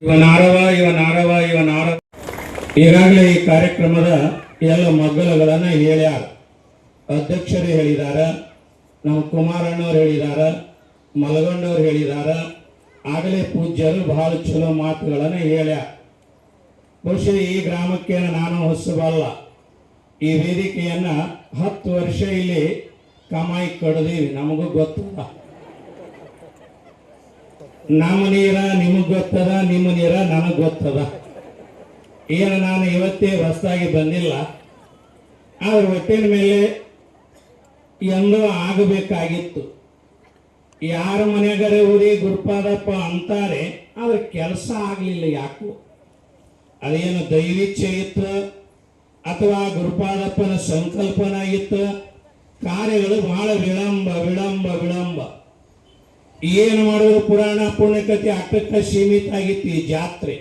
ಇವನಾರವ ಈಗಾಗಲೇ ಈ ಕಾರ್ಯಕ್ರಮದ ಎಲ್ಲ ಮಗ್ಗಲುಗಳನ್ನು ಹೇಳ್ಯಾರ. ಅಧ್ಯಕ್ಷರು ಹೇಳಿದಾರ, ನಮ್ಮ ಕುಮಾರಣ್ಣವ್ರು ಹೇಳಿದಾರ, ಮಲಗೊಂಡವ್ರು ಹೇಳಿದಾರ. ಆಗಲೇ ಪೂಜ್ಯರು ಬಹಳ ಚಲೋ ಮಾತುಗಳನ್ನು ಹೇಳ್ಯಾರ. ಬಹುಶಃ ಈ ಗ್ರಾಮಕ್ಕೆ ನಾನು ಹೊಸಬಲ್ಲ. ಈ ವೇದಿಕೆಯನ್ನ 10 ವರ್ಷ ಇಲ್ಲಿ ಕಮಾಯಿ ಕಡ್ದೀವಿ. ನಮಗೂ ಗೊತ್ತದ, ನಮ್ಮ ನೀರ ನಿಮಗ್ ಗೊತ್ತದ, ನಿಮ್ಮ ನೀರ ನನಗ್ ಗೊತ್ತದ. ಏನು ನಾನು ಇವತ್ತೇ ಹೊಸದಾಗಿ ಬಂದಿಲ್ಲ. ಆದ್ರೆ ಒಟ್ಟಿನ ಮೇಲೆ ಎಂದೋ ಆಗಬೇಕಾಗಿತ್ತು. ಯಾರ ಮನೆಗರೆ ಊರಿ ಗುರುಪಾದಪ್ಪ ಅಂತಾರೆ, ಆದ್ರೆ ಕೆಲಸ ಆಗಲಿಲ್ಲ. ಯಾಕೋ ಅದೇನು ದೈವಿಚ್ಛೆ ಇತ್ತು ಅಥವಾ ಗುರುಪಾದಪ್ಪನ ಸಂಕಲ್ಪನ ಇತ್ತು. ಕಾರ್ಯಗಳು ಬಹಳ ವಿಳಂಬ ವಿಳಂಬ ವಿಳಂಬ. ಏನು ಮಾಡೋದು, ಪುರಾಣ ಪುಣ್ಯಕಥೆ ಅಟ್ಟಕ್ಕೆ ಸೀಮಿತ ಆಗಿತ್ತು ಈ ಜಾತ್ರೆ.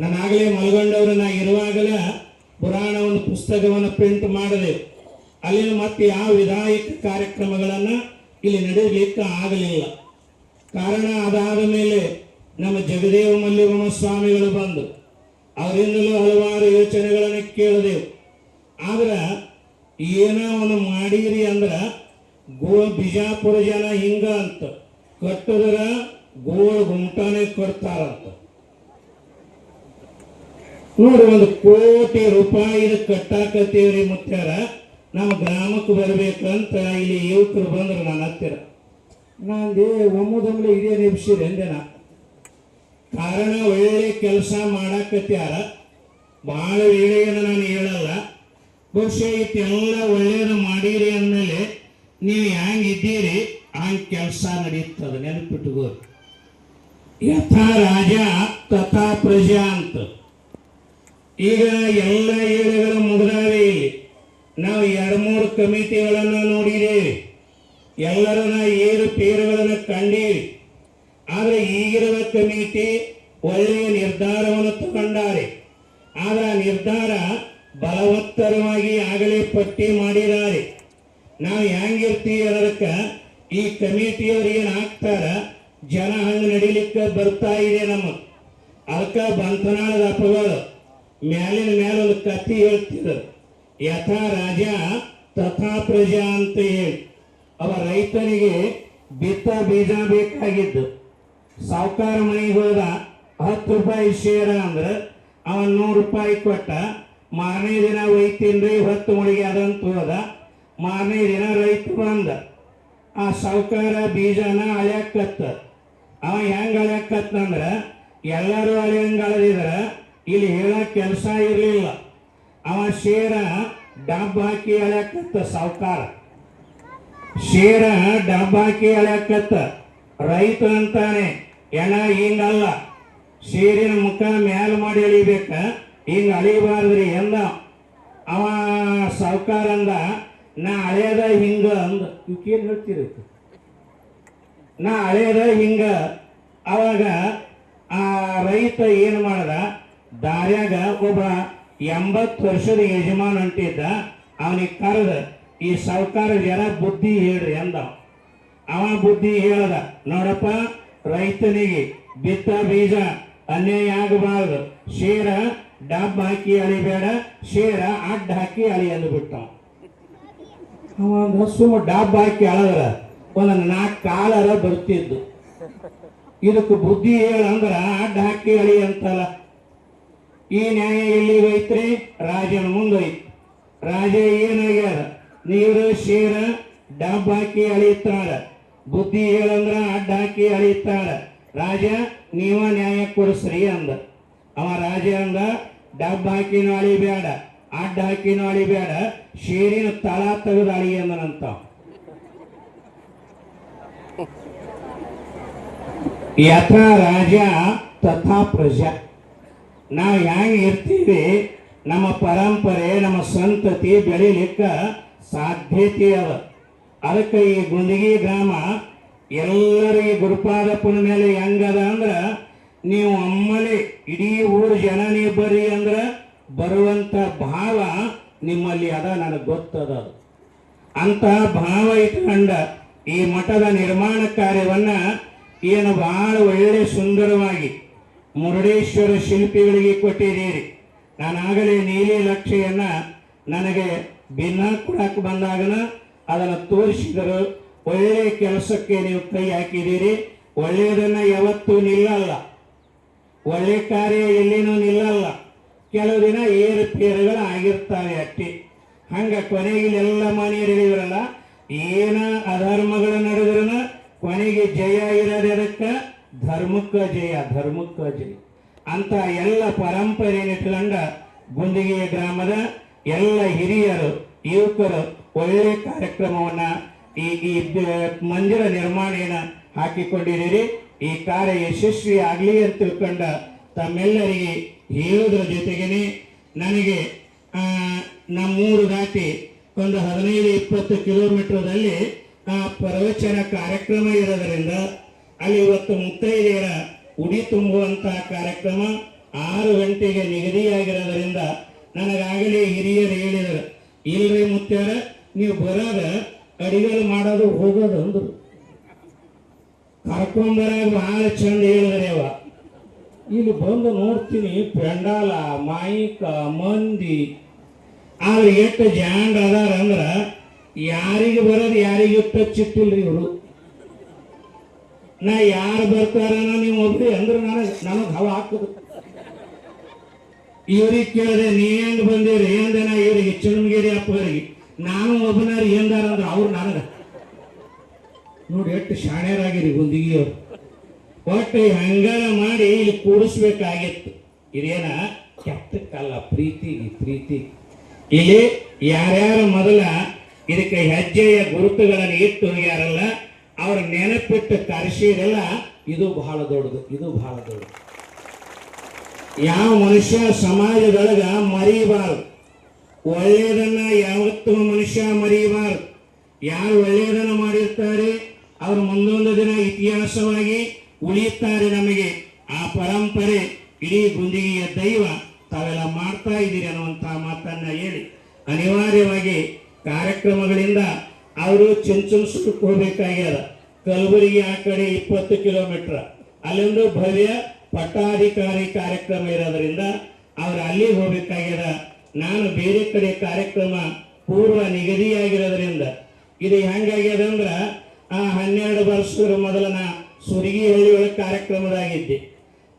ನಾನಾಗಲೇ ಮಲ್ಗೊಂಡವ್ರನ್ನ ಇರುವಾಗಲೇ ಪುರಾಣ ಒಂದು ಪುಸ್ತಕವನ್ನು ಪ್ರಿಂಟ್ ಮಾಡಿದೆ. ಅಲ್ಲಿನ ಮತ್ತೆ ಯಾವ ವಿಧಾಯಕ ಕಾರ್ಯಕ್ರಮಗಳನ್ನು ಇಲ್ಲಿ ನಡೆಯಲಿಕ್ಕೆ ಆಗಲಿಲ್ಲ. ಕಾರಣ ಅದಾದ ಮೇಲೆ ನಮ್ಮ ಜಗದೇವ ಮಲ್ಲಿಗಮ್ಮ ಸ್ವಾಮಿಗಳು ಬಂದು ಅವರಿಂದಲೂ ಹಲವಾರು ಯೋಚನೆಗಳನ್ನು ಕೇಳಿದೆವು. ಆದ್ರೆ ಏನೋ ಒಂದು ಮಾಡಿರಿ ಅಂದ್ರೆ ಬಿಜಾಪುರ ಜನ ಹಿಂಗ ಅಂತ ಕಟ್ಟಿದ್ರ ಗೋಳ ಗುಂಟಾನೆ ಕೊಡ್ತಾರಂತ. ನೋಡಿ, 1 ಕೋಟಿ ರೂಪಾಯಿ ಕಟ್ಟಾಕತ್ತೀವ್ರಿ ಮುತ್ಯಾರ, ನಮ್ಮ ಗ್ರಾಮಕ್ಕೆ ಬರ್ಬೇಕಂತ ಇಲ್ಲಿ ಯುವಕರು ಬಂದ್ರು ನನ್ನ ಹತ್ತಿರ. ನಾಂದೇ ಒಮ್ಮದೊಮ್ಮೆ ಇದೇ ನಿಮಿಷಿರಿ ಅಂದೆನ. ಕಾರಣ ಒಳ್ಳೆ ಕೆಲಸ ಮಾಡಾಕತ್ಯಾರ. ಬಹಳ ವೇಳೆಯನ್ನು ನಾನು ಹೇಳಲ್ಲ. ಬಹುಶಃ ಇಷ್ಟೆಲ್ಲ ಒಳ್ಳೇದು ಮಾಡಿರಿ ಅಂದಮೇಲೆ ನೀವು ಹೆಂಗಿದ್ದೀರಿ ಹಂಗೆ ಕೆಲಸ ನಡೀತದ. ನೆನಪಿಟ್ಟುಕೋ, ಯಥಾ ರಾಜ ತಥಾ ಪ್ರಜಾ ಅಂತ. ಈಗ ಎಲ್ಲ ಏಳೆಗಳು ಮುಗಿದಾವೆ. ಇಲ್ಲಿ ನಾವು 2-3 ಕಮಿಟಿಗಳನ್ನು ನೋಡಿದ್ದೇವೆ. ಎಲ್ಲರನ್ನ ಏರು ಪೇರುಗಳನ್ನು ಕಂಡೀವಿ. ಆದರೆ ಈಗಿರುವ ಕಮಿಟಿ ಒಳ್ಳೆಯ ನಿರ್ಧಾರವನ್ನು ತಗೊಂಡಾರೆ. ಆದರೆ ಆ ನಿರ್ಧಾರ ಬಲವತ್ತರವಾಗಿ ಆಗಲೇ ಪಟ್ಟಿ ಮಾಡಿದ್ದಾರೆ. ನಾವು ಹೆಂಗಿರ್ತೀವಿ ಅನ್ನೋದಕ್ಕೆ ಈ ಕಮಿಟಿಯವ್ರು ಏನು ಹಾಕ್ತಾರ, ಜನ ಹಂಗೆ ನಡಿಲಿಕ್ಕೆ ಬರ್ತಾ ಇದೆ ನಮ್ಮ. ಅದಕ್ಕೆ ಬಂತನಾಳದ ಅಪ್ಪಗಳು ಮ್ಯಾಲಿನ ಮೇಲೆ ಒಂದು ಕಥೆ ಹೇಳ್ತಿದ್ರು. ಯಥಾ ರಾಜ ತಥಾ ಪ್ರಜಾ ಅಂತ ಹೇಳಿ. ಅವ ರೈತನಿಗೆ ಬಿತ್ತ ಬೀಜ ಬೇಕಾಗಿದ್ದು. ಸಾವುಕಾರ ಮನೆಗೆ ಹೋದ, 10 ರೂಪಾಯಿ ಶೇರ ಅಂದ್ರೆ ಅವನ್ 100 ರೂಪಾಯಿ ಕೊಟ್ಟ. ಮಾರನೇ ದಿನ ಒಯ್ತೀನ್ರಿ 10 ಮುಳಿಗೆ ಅದಂತ ಹೋದ. ಮಾರನೇ ದಿನ ರೈತ ಬಂದ. ಆ ಸಾವುಕಾರ ಬೀಜನ ಅಳ್ಯಾಕತ್ತ. ಅವ ಹೆಂಗ ಅಳ್ಯಾಕತ್ತಂದ್ರ ಎಲ್ಲರೂ ಅಳಿಯಂಗ ಅಳದಿದ್ರ ಇಲ್ಲಿ ಹೇಳಕ್ ಕೆಲಸ ಇರಲಿಲ್ಲ. ಅವ ಶೇರ ಡಬ್ಬ ಹಾಕಿ ಅಳ್ಯಾಕತ್ತ. ಸಾವುಕಾರ ಶೇರ ಡಬ್ಬ ಹಾಕಿ ಅಳ್ಯಾಕತ್ತ. ರೈತ ಅಂತಾನೆ, ಎಣ ಹಿಂಗಲ್ಲ, ಶೇರಿನ ಮುಖ ಮ್ಯಾಲ ಮಾಡಿ ಅಳಿಬೇಕ, ಹಿಂಗ ಅಳಿಬಾರ್ದ್ರಿ ಎಂದ. ಅವ ಸಾವುಕಾರ ಅಂದ, ನಾ ಹಳೆಯದ ಹಿಂಗ ಅಂದ. ಇವಕ್ಕೇನು ಹೇಳ್ತೀರಿ? ನಾ ಹಳೆಯದ ಹಿಂಗ. ಅವಾಗ ಆ ರೈತ ಏನು ಮಾಡ್ದ, ದಾರ್ಯಾಗ ಒಬ್ಬ 80 ವರ್ಷದ ಯಜಮಾನ್ ಅಂಟಿದ್ದ. ಅವನಿಗೆ ಕರೆದ, ಈ ಸಾವುಕಾರ ಜನ ಬುದ್ಧಿ ಹೇಳ್ರಿ ಅಂದ. ಅವ ಬುದ್ಧಿ ಹೇಳ್ದ, ನೋಡಪ್ಪ, ರೈತನಿಗೆ ಬಿತ್ತ ಬೀಜ ಅನ್ಯಾಯ ಆಗಬಾರ್ದು. ಶೇರ ಡಬ್ಬ ಹಾಕಿ ಅಳಿಬೇಡ, ಶೇರ ಅಡ್ಡ ಹಾಕಿ ಅಳಿ ಅಂದ್ಬಿಟ್ಟ. ಅವ ಸುಮ್ಮ ಡಬ್ಬ ಹಾಕಿ ಅಳದ್ರ ಒಂದು 4 ಕಾಲರ ಬರ್ತಿದ್ದು. ಇದಕ್ಕೆ ಬುದ್ಧಿ ಹೇಳಂದ್ರ ಅಡ್ಡ ಹಾಕಿ ಅಳಿ ಅಂತಲ್ಲ. ಈ ನ್ಯಾಯ ಎಲ್ಲಿ ಹೋಯ್ತ್ರಿ? ರಾಜನ ಮುಂದೋಯ್ತು. ರಾಜ ಏನಾಗ್ಯಾರ, ನೀರು ಶೇರ ಡಬ್ಬ ಹಾಕಿ ಅಳಿತಾರ, ಬುದ್ಧಿ ಹೇಳಂದ್ರ ಅಡ್ಡ ಹಾಕಿ ಅಳಿತಾರ. ರಾಜ ನೀವ ನ್ಯಾಯ ಕೊಡಿಸ್ರಿ ಅಂದ. ಅವ ರಾಜ ಅಂದ, ಡಬ್ಬ ಹಾಕಿನೂ ಅಳಿಬೇಡ, ಅಡ್ಡ ಹಾಕಿನೂ ಅಳಿಬೇಡ, ಶೇರಿನ ತಳ ತೆಗೆದು ಅಳಿ ಅಂದನಂತ. ಯಥಾ ರಾಜ ತಥಾ ಪ್ರಜಾ. ನಾವು ಹೆಂಗೆ ಇರ್ತೀವಿ, ನಮ್ಮ ಪರಂಪರೆ ನಮ್ಮ ಸಂತತಿ ಬೆಳಿಲಿಕ್ಕೆ ಸಾಧ್ಯತೆ ಅದ. ಅದಕ್ಕೆ ಈ ಗುಂದಗಿ ಗ್ರಾಮ ಎಲ್ಲರೂ ಈ ಗುರುಪಾದಪ್ಪನ ಮೇಲೆ ಹೆಂಗದ ಅಂದ್ರೆ, ನೀವು ಒಮ್ಮಲೆ ಇಡೀ ಊರು ಜನ ನೀವು ಬರ್ರಿ ಅಂದ್ರೆ ಬರುವಂತ ಭಾವ ನಿಮ್ಮಲ್ಲಿ ಅದ, ನನಗೆ ಗೊತ್ತದ. ಅಂತ ಭಾವ ಇಟ್ಕೊಂಡ ಈ ಮಠದ ನಿರ್ಮಾಣ ಕಾರ್ಯವನ್ನ ಏನು ಬಹಳ ಒಳ್ಳೆ ಸುಂದರವಾಗಿ ಮುರುಡೇಶ್ವರ ಶಿಲ್ಪಿಗಳಿಗೆ ಕೊಟ್ಟಿದ್ದೀರಿ. ನಾನಾಗಲೇ ನೀಲಿ ಲಕ್ಷೆಯನ್ನ ನನಗೆ ಭಿನ್ನ ಕೊಡಕ್ಕೆ ಬಂದಾಗನ ಅದನ್ನು ತೋರಿಸಿದರು. ಒಳ್ಳೆಯ ಕೆಲಸಕ್ಕೆ ನೀವು ಕೈ ಹಾಕಿದ್ದೀರಿ. ಒಳ್ಳೆಯದನ್ನ ಯಾವತ್ತೂ ನಿಲ್ಲಲ್ಲ, ಒಳ್ಳೆ ಕಾರ್ಯ ಎಲ್ಲಿನೂ ನಿಲ್ಲಲ್ಲ. ಕೆಲವು ದಿನ ಏರುಪೇರುಗಳು ಆಗಿರ್ತಾವೆ ಅಟ್ಟಿ. ಹಂಗ ಕೊನೆಗೆ ಎಲ್ಲ ಮನೆಯರು ಹೇಳಿದ್ರಲ್ಲ, ಏನ ಅಧರ್ಮಗಳು ನಡೆದ್ರೂ ಕೊನೆಗೆ ಜಯ ಇರೋದಕ್ಕೆ ಧರ್ಮಕ್ಕ ಜಯ, ಧರ್ಮಕ್ಕ ಜಯ ಅಂತ ಎಲ್ಲ ಪರಂಪರೆಯನ್ನಿಟ್ಕೊಂಡ ಗುಂದಿಗೆಯ ಗ್ರಾಮದ ಎಲ್ಲ ಹಿರಿಯರು ಯುವಕರು ಒಳ್ಳೆ ಕಾರ್ಯಕ್ರಮವನ್ನ ಈ ಮಂದಿರ ನಿರ್ಮಾಣ ಹಾಕಿಕೊಂಡಿದ್ದೀರಿ. ಈ ಕಾರ್ಯ ಯಶಸ್ವಿ ಆಗಲಿ ಅಂತ ತಿಳ್ಕೊಂಡ ತಮ್ಮೆಲ್ಲರಿಗೆ ಹೇಳುವುದರ ಜೊತೆಗೇನೆ ನನಗೆ ನಮ್ಮೂರು ದಾಟಿ ಒಂದು 15-20 ಕಿಲೋಮೀಟರ್ದಲ್ಲಿ ಪ್ರವಚನ ಕಾರ್ಯಕ್ರಮ ಇರೋದರಿಂದ ಅಲ್ಲಿ ಇವತ್ತು ಮುತ್ತೈದೆಯರ ಉಡಿ ತುಂಬುವಂತಹ ಕಾರ್ಯಕ್ರಮ 6 ಗಂಟೆಗೆ ನಿಗದಿಯಾಗಿರೋದರಿಂದ ನನಗಾಗಲೇ ಹಿರಿಯರು ಹೇಳಿದರು, ಇಲ್ರಿ ಮುತ್ಯಾರ ನೀವು ಬರೋದ ಅಡಿಗೆಗಳು ಮಾಡೋದು ಹೋಗೋದು ಅಂದರು. ಕರ್ಕೊಂಬರಾಗ ಬಹಳ ಚಂದ ಹೇಳಿದ್ರಿ ಅವ. ಇಲ್ಲಿ ಬಂದು ನೋಡ್ತೀನಿ ಪೆಂಡಾಲ ಮಾಯಿಕ ಮಂದಿ ಆದ್ರೆ ಎಷ್ಟು ಜಾಂಡ್ ಅದಾರ ಅಂದ್ರ ಯಾರಿಗೆ ಬರೋದು ಯಾರಿಗೆ ಟಚ್ಚಿಟ್ಟಿಲ್ರಿ ಇವರು. ನಾ ಯಾರು ಬರ್ತಾರನ ನೀವು ಒಬ್ರಿ ಅಂದ್ರೆ ನನಗೆ ಹವ ಹಾಕುದು. ಇವ್ರಿಗೆ ಕೇಳಿದೆ ನೀ ಹೆಂಗ್ ಬಂದಿರಿ ಏನ್ದೇನ ಇವ್ರಿಗೆ ಚಿಣಮಗಿರಿ ಅಪ್ಪರಿಗೆ. ನಾನು ಒಬ್ಬನಾರು ಏನ್ದಾರ ಅಂದ್ರೆ ಅವ್ರು ನನಗ ನೋಡಿ ಎಷ್ಟು ಶಾಣ್ಯರಾಗಿರಿ ಗುಂದಿಗಿಯವ್ರು. ಒಟ್ಟು ಹಂಗಾರ ಮಾಡಿ ಇಲ್ಲಿ ಕೂಡಿಸ್ಬೇಕಾಗಿತ್ತು. ಇದೇನ ಕೆಟ್ಟಕ್ಕಲ್ಲ, ಪ್ರೀತಿ. ಇಲ್ಲಿ ಯಾರ್ಯಾರು ಮೊದಲ ಇದಕ್ಕೆ ಹೆಜ್ಜೆಯ ಗುರುತುಗಳನ್ನು ಇಟ್ಟು ಹೋಗ್ಯಾರಲ್ಲ ಅವ್ರ ನೆನಪಿಟ್ಟು ಕರೆಸಿರಲ್ಲ. ಇದು ಬಹಳ ದೊಡ್ಡದು. ಯಾವ ಮನುಷ್ಯ ಸಮಾಜದೊಳಗ ಮರೀಬಾರದು, ಒಳ್ಳೆಯದನ್ನ ಯಾವತ್ತೂ ಮನುಷ್ಯ ಮರೀಬಾರದು. ಯಾರು ಒಳ್ಳೆಯದನ್ನ ಮಾಡಿರ್ತಾರೆ ಅವರು ಮುಂದೊಂದು ದಿನ ಇತಿಹಾಸವಾಗಿ ಉಳಿಯುತ್ತಾರೆ. ನಮಗೆ ಆ ಪರಂಪರೆ ಇಡೀ ಗುಂದಿಗೆಯ ದೈವ ತಾವೆಲ್ಲ ಮಾಡ್ತಾ ಇದ್ದೀರಿ ಅನ್ನುವಂತಹ ಮಾತನ್ನ ಹೇಳಿ ಅನಿವಾರ್ಯವಾಗಿ ಕಾರ್ಯಕ್ರಮಗಳಿಂದ ಅವರು ಚಿಂಚಣಿಸಕ್ಕೆ ಹೋಗ್ಬೇಕಾಗ್ಯದ. ಕಲಬುರಗಿ ಆ ಕಡೆ 20 ಕಿಲೋಮೀಟರ್, ಅಲ್ಲೊಂದು ಭವ್ಯ ಪಟ್ಟಾಧಿಕಾರಿ ಕಾರ್ಯಕ್ರಮ ಇರೋದ್ರಿಂದ ಅವ್ರು ಅಲ್ಲಿ ಹೋಗ್ಬೇಕಾಗ್ಯದ. ನಾನು ಬೇರೆ ಕಡೆ ಕಾರ್ಯಕ್ರಮ ಪೂರ್ವ ನಿಗದಿಯಾಗಿರೋದ್ರಿಂದ ಇದು ಹೆಂಗಾಗ್ಯದ ಅಂದ್ರ 12 ವರ್ಷದ ಮೊದಲ ನಾ ಸುರಗಿಹಳ್ಳಿ ಒಳಗೆ ಕಾರ್ಯಕ್ರಮದಾಗಿದ್ದೆ.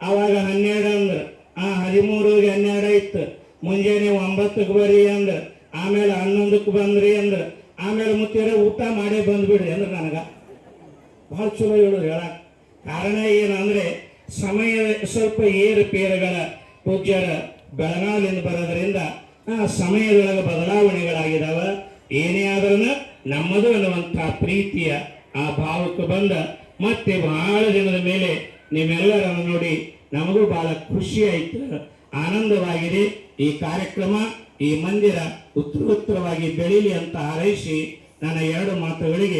ಅವಾಗ 12 ಅಂದ್ರ 13ಗೆ 12 ಇತ್ತು. ಮುಂಜಾನೆ 9ಕ್ಕೆ ಬರ್ರಿ ಅಂದ್ರ, ಆಮೇಲೆ 11ಕ್ಕೆ ಬಂದ್ರಿ ಅಂದ್ರ, ಆಮೇಲೆ ಮುತ್ತಿರ ಊಟ ಮಾಡೇ ಬಂದ್ಬಿಡ್ರಿ ಅಂದ್ರೆ ನನಗ ಬಹಳ ಚಲೋ ಹೇಳೋದು ಹೇಳಕ್. ಕಾರಣ ಏನಂದ್ರೆ ಸಮಯ ಸ್ವಲ್ಪ ಏರುಪೇರುಗಳ ಪೂಜ್ಯರ ಬೆಳಗಾವಿಯಿಂದ ಬರೋದ್ರಿಂದ ಸಮಯದೊಳಗೆ ಬದಲಾವಣೆಗಳಾಗಿದಾವ. ಏನೇ ಆದ್ರೂ ನಮ್ಮದು ಅನ್ನುವಂತಹ ಪ್ರೀತಿಯ ಆ ಭಾವಕ್ಕೆ ಬಂದ ಮತ್ತೆ ಬಹಳ ದಿನದ ಮೇಲೆ ನಿಮ್ಮೆಲ್ಲರನ್ನು ನೋಡಿ ನಮಗೂ ಬಹಳ ಖುಷಿ ಆಯ್ತು, ಆನಂದವಾಗಿದೆ. ಈ ಕಾರ್ಯಕ್ರಮ ಈ ಮಂದಿರ ಉತ್ತರೋತ್ತರವಾಗಿ ಬೆಳೀಲಿ ಅಂತ ಹಾರೈಸಿ ನನ್ನ 2 ಮಾತುಗಳಿಗೆ